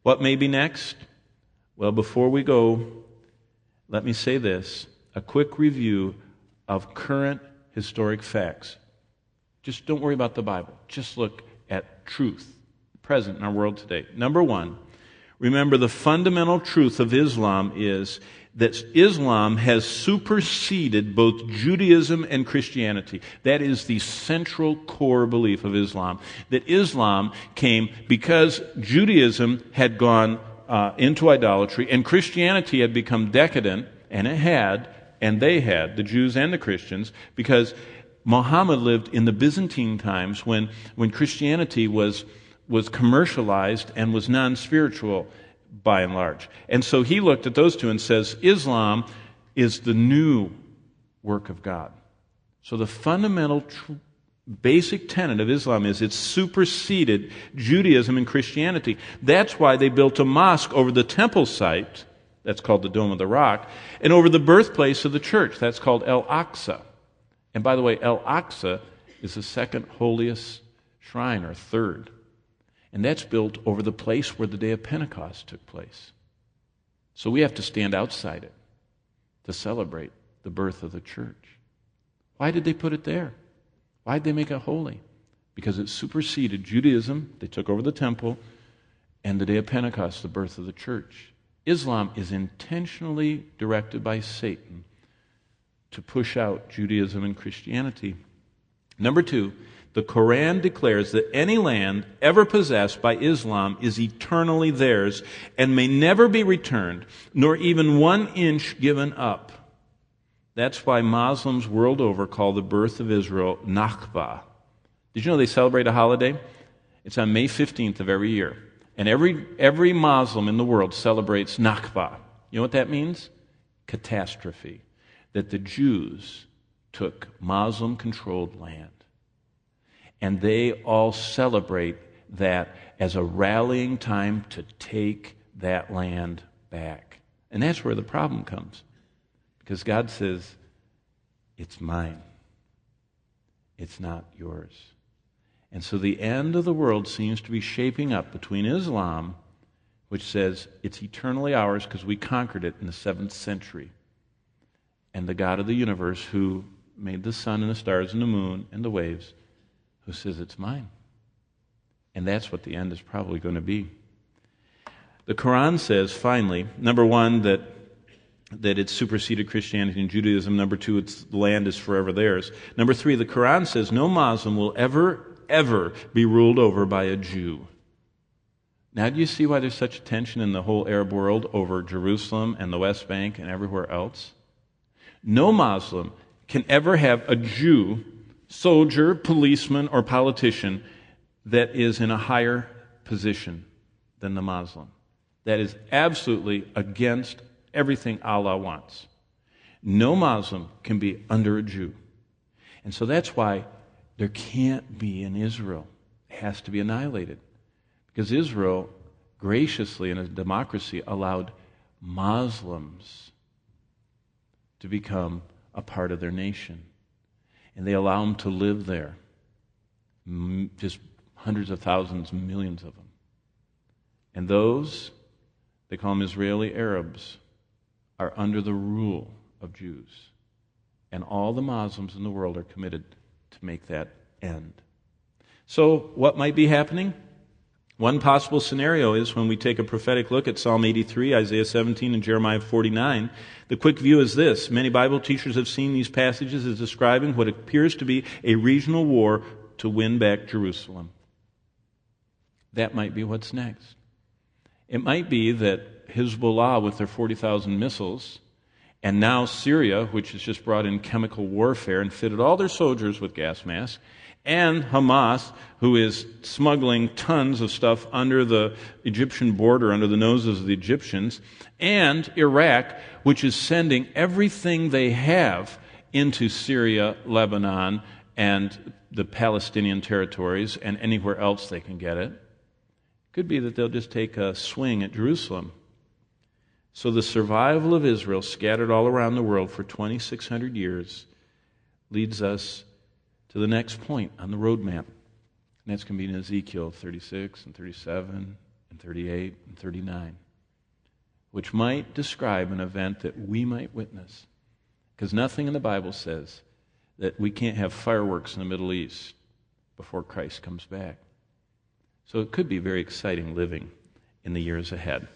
What may be next? Well, before we go, let me say this, a quick review of current historic facts. Just don't worry about the Bible. Just look at truth present in our world today. Number one, remember the fundamental truth of Islam is that Islam has superseded both Judaism and Christianity. That is the central core belief of Islam. That Islam came because Judaism had gone into idolatry and Christianity had become decadent, and it had, and they had, the Jews and the Christians, because Muhammad lived in the Byzantine times when Christianity was commercialized and was non-spiritual by and large. And so he looked at those two and says, Islam is the new work of God. So the fundamental basic tenet of Islam is it's superseded Judaism and Christianity. That's why they built a mosque over the temple site, that's called the Dome of the Rock, and over the birthplace of the church, that's called Al-Aqsa. And by the way, Al-Aqsa is the second holiest shrine, or third. And that's built over the place where the day of Pentecost took place. So we have to stand outside it to celebrate the birth of the church. Why did they put it there? Why did they make it holy? Because it superseded Judaism, they took over the temple, and the day of Pentecost, the birth of the church. Islam is intentionally directed by Satan to push out Judaism and Christianity. Number two, the Quran declares that any land ever possessed by Islam is eternally theirs and may never be returned, nor even 1 inch given up. That's why Muslims world over call the birth of Israel Nakba. Did you know they celebrate a holiday? It's on May 15th of every year. And every Muslim in the world celebrates Nakba. You know what that means? Catastrophe. That the Jews took Muslim-controlled land. And they all celebrate that as a rallying time to take that land back. And that's where the problem comes. Because God says, it's mine. It's not yours. And so the end of the world seems to be shaping up between Islam, which says it's eternally ours because we conquered it in the 7th century, and the God of the universe who made the sun and the stars and the moon and the waves, who says it's mine. And that's what the end is probably going to be. The Quran says, finally, number one, that it's superseded Christianity and Judaism. Number two, the land is forever theirs. Number three, the Quran says no Muslim will ever be ruled over by a Jew. Now, do you see why there's such tension in the whole Arab world over Jerusalem and the West Bank and everywhere else? No Muslim can ever have a Jew, soldier, policeman, or politician that is in a higher position than the Muslim. That is absolutely against everything Allah wants. No Muslim can be under a Jew. And so that's why there can't be an Israel. It has to be annihilated. Because Israel, graciously in a democracy, allowed Muslims to become a part of their nation. And they allow them to live there. Just hundreds of thousands, millions of them. And those, they call them Israeli Arabs, are under the rule of Jews. And all the Muslims in the world are committed to make that end. So, what might be happening? One possible scenario is when we take a prophetic look at Psalm 83, Isaiah 17, and Jeremiah 49. The quick view is this. Many Bible teachers have seen these passages as describing what appears to be a regional war to win back Jerusalem. That might be what's next. It might be that Hezbollah with their 40,000 missiles, and now Syria, which has just brought in chemical warfare and fitted all their soldiers with gas masks, and Hamas, who is smuggling tons of stuff under the Egyptian border, under the noses of the Egyptians, and Iraq, which is sending everything they have into Syria, Lebanon, and the Palestinian territories, and anywhere else they can get it. Could be that they'll just take a swing at Jerusalem. So the survival of Israel, scattered all around the world for 2,600 years, leads us to the next point on the roadmap. And that's going to be in Ezekiel 36 and 37 and 38 and 39, which might describe an event that we might witness. Because nothing in the Bible says that we can't have fireworks in the Middle East before Christ comes back. So it could be very exciting living in the years ahead.